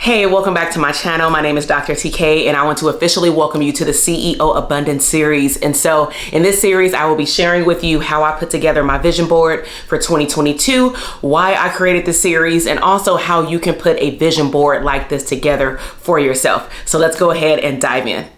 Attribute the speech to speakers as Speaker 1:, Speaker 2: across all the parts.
Speaker 1: Hey, welcome back to my channel. My name is Dr. TK and I want to officially welcome you to the CEO Abundance series. And so in this series, I will be sharing with you how I put together my vision board for 2022, why I created this series, and also how you can put a vision board like this together for yourself. So let's go ahead and dive in.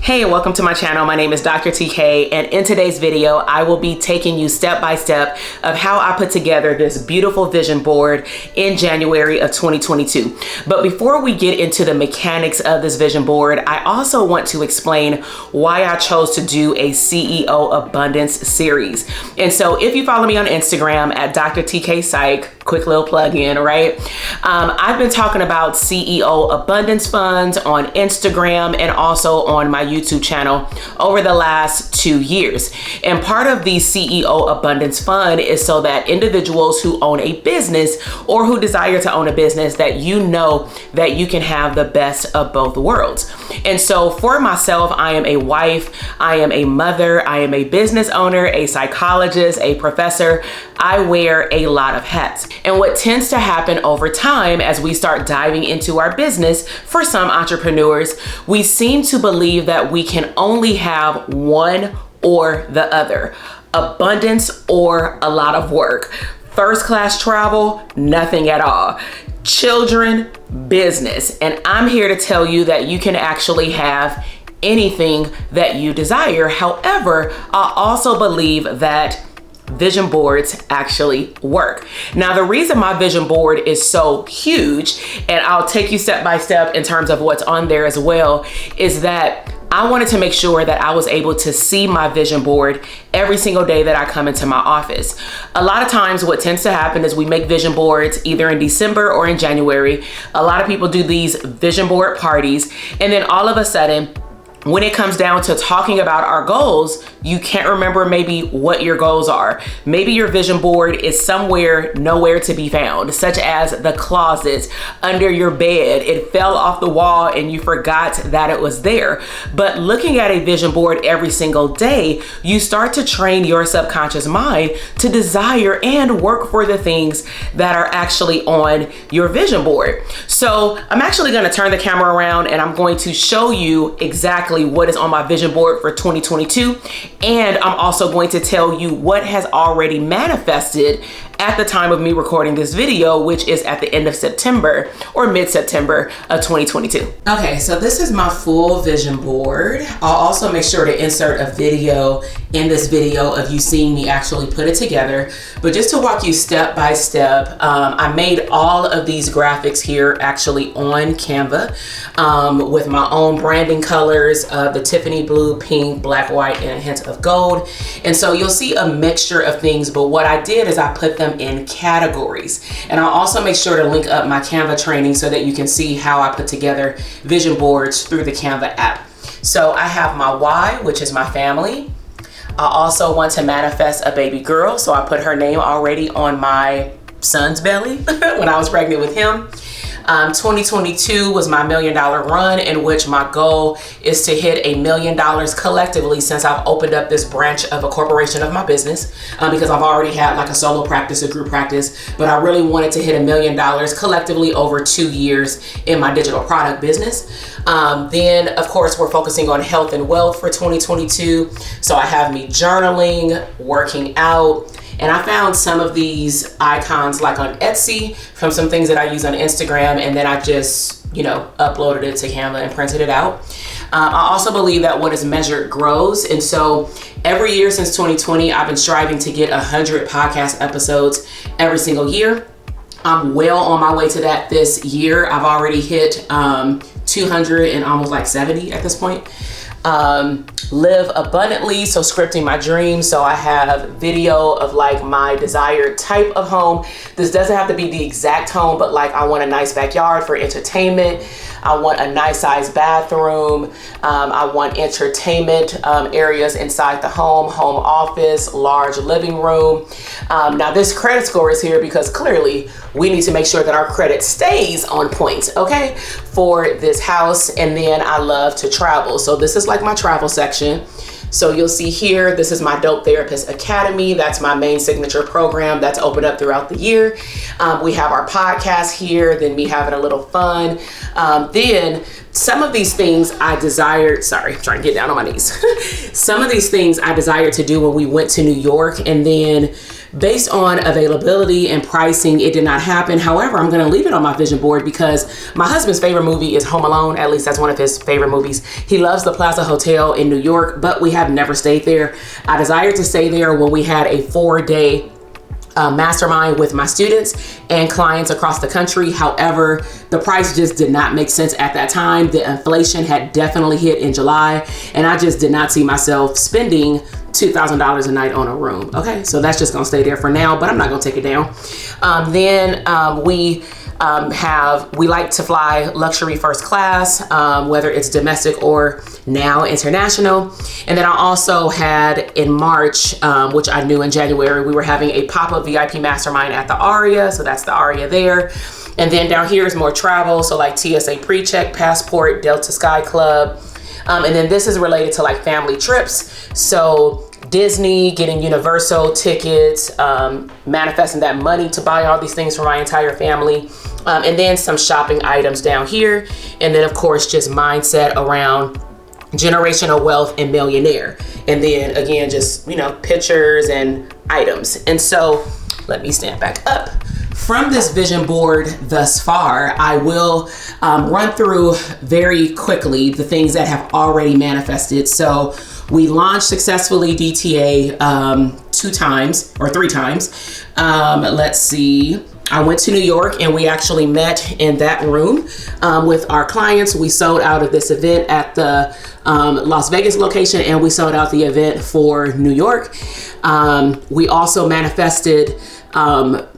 Speaker 1: Hey, welcome to my channel. My name is Dr. TK, and in today's video, I will be taking you step by step of how I put together this beautiful vision board in January of 2022. But before we get into the mechanics of this vision board, I also want to explain why I chose to do a CEO Abundance series. And so if you follow me on Instagram at Dr. TK Psych, quick little plug in, right? I've been talking about CEO Abundance funds on Instagram and also on my YouTube channel over the last 2 years. And part of the CEO Abundance Fund is so that individuals who own a business or who desire to own a business, that you know that you can have the best of both worlds. And so for myself, I am a wife, I am a mother, I am a business owner, a psychologist, a professor. I wear a lot of hats. And what tends to happen over time as we start diving into our business, for some entrepreneurs, we seem to believe that we can only have one or the other, abundance or a lot of work, first class travel, nothing at all, children, business. And I'm here to tell you that you can actually have anything that you desire. However, I also believe that vision boards actually work. Now, the reason my vision board is so huge, and I'll take you step by step in terms of what's on there as well, is that I wanted to make sure that I was able to see my vision board every single day that I come into my office. A lot of times what tends to happen is we make vision boards either in December or in January. A lot of people do these vision board parties, and then all of a sudden, when it comes down to talking about our goals, you can't remember maybe what your goals are. Maybe your vision board is somewhere nowhere to be found, such as the closet, under your bed. It fell off the wall and you forgot that it was there. But looking at a vision board every single day, you start to train your subconscious mind to desire and work for the things that are actually on your vision board. So I'm actually going to turn the camera around and I'm going to show you exactly what is on my vision board for 2022. And I'm also going to tell you what has already manifested at the time of me recording this video, which is at the end of September or mid-September of 2022. Okay, so this is my full vision board. I'll also make sure to insert a video in this video of you seeing me actually put it together. But just to walk you step by step, I made all of these graphics here actually on Canva with my own branding colors of the Tiffany blue, pink, black, white, and a hint of gold. And so you'll see a mixture of things, but what I did is I put them in categories. And I'll also make sure to link up my Canva training so that you can see how I put together vision boards through the Canva app. So I have my why, which is my family. I also want to manifest a baby girl. So I put her name already on my son's belly when I was pregnant with him. 2022 was my $1 million run, in which my goal is to hit $1 million collectively since I've opened up this branch of a corporation of my business, because I've already had like a solo practice, a group practice, but I really wanted to hit $1 million collectively over 2 years in my digital product business. Then of course we're focusing on health and wealth for 2022. So I have me journaling, working out, and I found some of these icons like on Etsy from some things that I use on Instagram, and then I just, uploaded it to Canva and printed it out. I also believe that what is measured grows. And so every year since 2020, I've been striving to get 100 podcast episodes every single year. I'm well on my way to that this year. I've already hit 200 and almost like 70 at this point. Live abundantly, so scripting my dreams. So I have video of like my desired type of home. This doesn't have to be the exact home, but like I want a nice backyard for entertainment. I want a nice sized bathroom. I want entertainment areas inside the home office, large living room. Now this credit score is here because clearly we need to make sure that our credit stays on point, okay, for this house. And then I love to travel. So this is like my travel section. So you'll see here, this is my Dope Therapist Academy. That's my main signature program that's opened up throughout the year. We have our podcast here, then me having a little fun. Then some of these things I desired, sorry, I'm trying to get down on my knees. Some of these things I desired to do when we went to New York, and then based on availability and pricing, it did not happen. However, I'm gonna leave it on my vision board because my husband's favorite movie is Home Alone. At least that's one of his favorite movies. He loves the Plaza Hotel in New York, but we have never stayed there. I desired to stay there when we had a 4-day mastermind with my students and clients across the country. However, the price just did not make sense at that time. The inflation had definitely hit in July, and I just did not see myself spending $2,000 a night on a room. Okay, so that's just gonna stay there for now, but I'm not gonna take it down. We like to fly luxury first class, whether it's domestic or now international. And then I also had in March, which I knew in January, we were having a pop-up VIP mastermind at the Aria. So that's the Aria there. And then down here is more travel. So like TSA pre-check, passport, Delta Sky Club. And then this is related to like family trips. So Disney, getting Universal tickets, manifesting that money to buy all these things for my entire family. And then some shopping items down here. And then of course, just mindset around generational wealth and millionaire. And then again, just, you know, pictures and items. And so let me stand back up. From this vision board thus far, I will run through very quickly the things that have already manifested. So we launched successfully DTA 2 times or 3 times. Let's see. I went to New York and we actually met in that room with our clients. We sold out of this event at the Las Vegas location, and we sold out the event for New York. We also manifested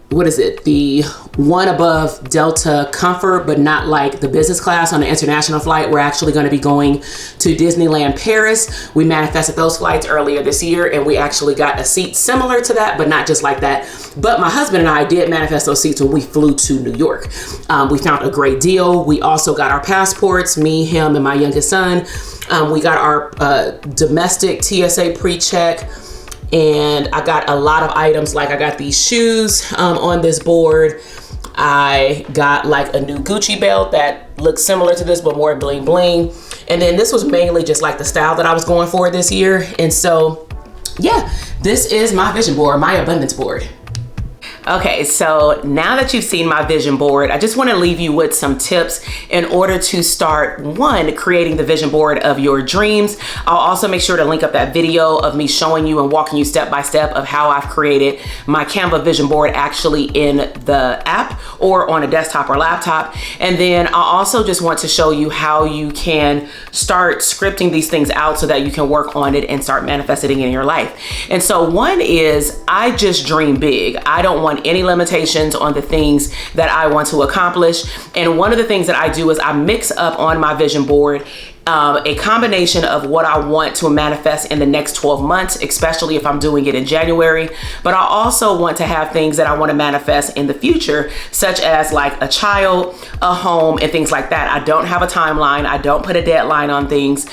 Speaker 1: the one above Delta Comfort, but not like the business class on the international flight. We're actually going to be going to Disneyland Paris. We manifested those flights earlier this year, and we actually got a seat similar to that, but not just like that. But my husband and I did manifest those seats when we flew to New York. We found a great deal. We also got our passports, me, him, and my youngest son. We got our domestic TSA pre-check. And I got a lot of items, like I got these shoes on this board. I got like a new Gucci belt that looks similar to this, but more bling bling. And then this was mainly just like the style that I was going for this year. And so, yeah, this is my vision board, my abundance board. Okay, so now that you've seen my vision board, I just want to leave you with some tips in order to start, one, creating the vision board of your dreams. I'll also make sure to link up that video of me showing you and walking you step by step of how I've created my Canva vision board actually in the app or on a desktop or laptop. And then I also just want to show you how you can start scripting these things out so that you can work on it and start manifesting it in your life. And so one is, I just dream big. I don't want any limitations on the things that I want to accomplish. And one of the things that I do is I mix up on my vision board a combination of what I want to manifest in the next 12 months, especially if I'm doing it in January. But I also want to have things that I want to manifest in the future, such as like a child, a home, and things like that. I don't have a timeline. I don't put a deadline on things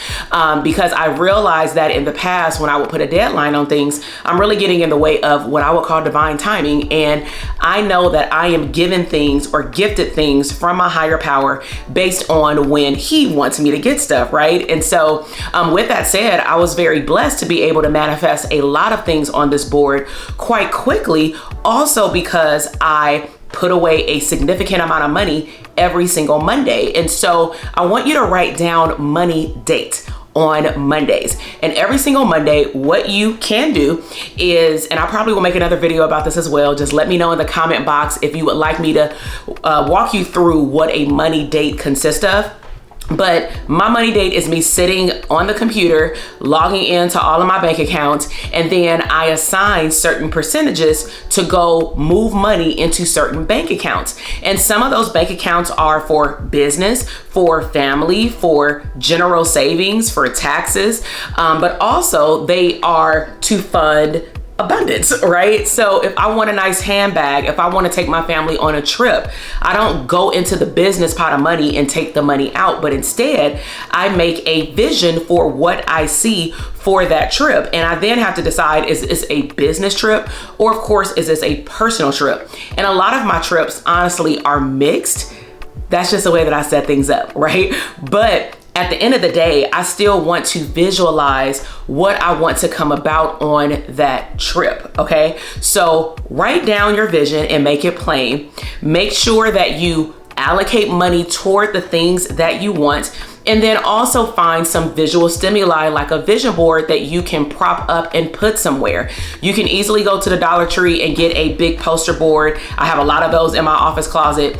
Speaker 1: because I realized that in the past, when I would put a deadline on things, I'm really getting in the way of what I would call divine timing. And I know that I am given things or gifted things from my higher power based on when he wants me to get stuff. Right? And so with that said, I was very blessed to be able to manifest a lot of things on this board quite quickly, also because I put away a significant amount of money every single Monday. And so I want you to write down money date on Mondays. And every single Monday, what you can do is, and I probably will make another video about this as well, just let me know in the comment box if you would like me to walk you through what a money date consists of. But my money date is me sitting on the computer, logging into all of my bank accounts, and then I assign certain percentages to go move money into certain bank accounts. And some of those bank accounts are for business, for family, for general savings, for taxes, but also they are to fund abundance, right? So if I want a nice handbag, if I want to take my family on a trip, I don't go into the business pot of money and take the money out, but instead I make a vision for what I see for that trip. And I then have to decide, is this a business trip, or of course, is this a personal trip? And a lot of my trips honestly are mixed. That's just the way that I set things up, right? But at the end of the day, I still want to visualize what I want to come about on that trip, okay? So write down your vision and make it plain. Make sure that you allocate money toward the things that you want. And then also find some visual stimuli like a vision board that you can prop up and put somewhere. You can easily go to the Dollar Tree and get a big poster board. I have a lot of those in my office closet.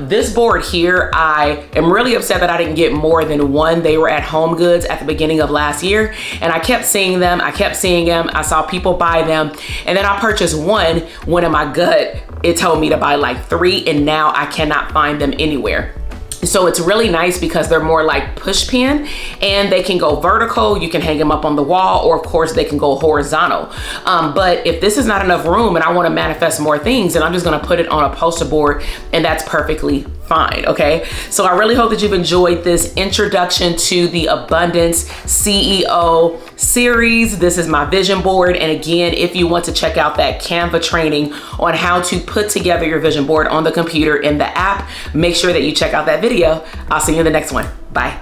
Speaker 1: This board here, I am really upset that I didn't get more than one. They were at Home Goods at the beginning of last year, and I kept seeing them. I saw people buy them, and then I purchased one when in my gut, it told me to buy like 3, and now I cannot find them anywhere. So it's really nice because they're more like push pin, and they can go vertical. You can hang them up on the wall, or of course they can go horizontal. But if this is not enough room and I want to manifest more things, then I'm just going to put it on a poster board, and that's perfectly fine. Okay. So I really hope that you've enjoyed this introduction to the Abundance CEO series. This is my vision board. And again, if you want to check out that Canva training on how to put together your vision board on the computer in the app, make sure that you check out that video. I'll see you in the next one. Bye.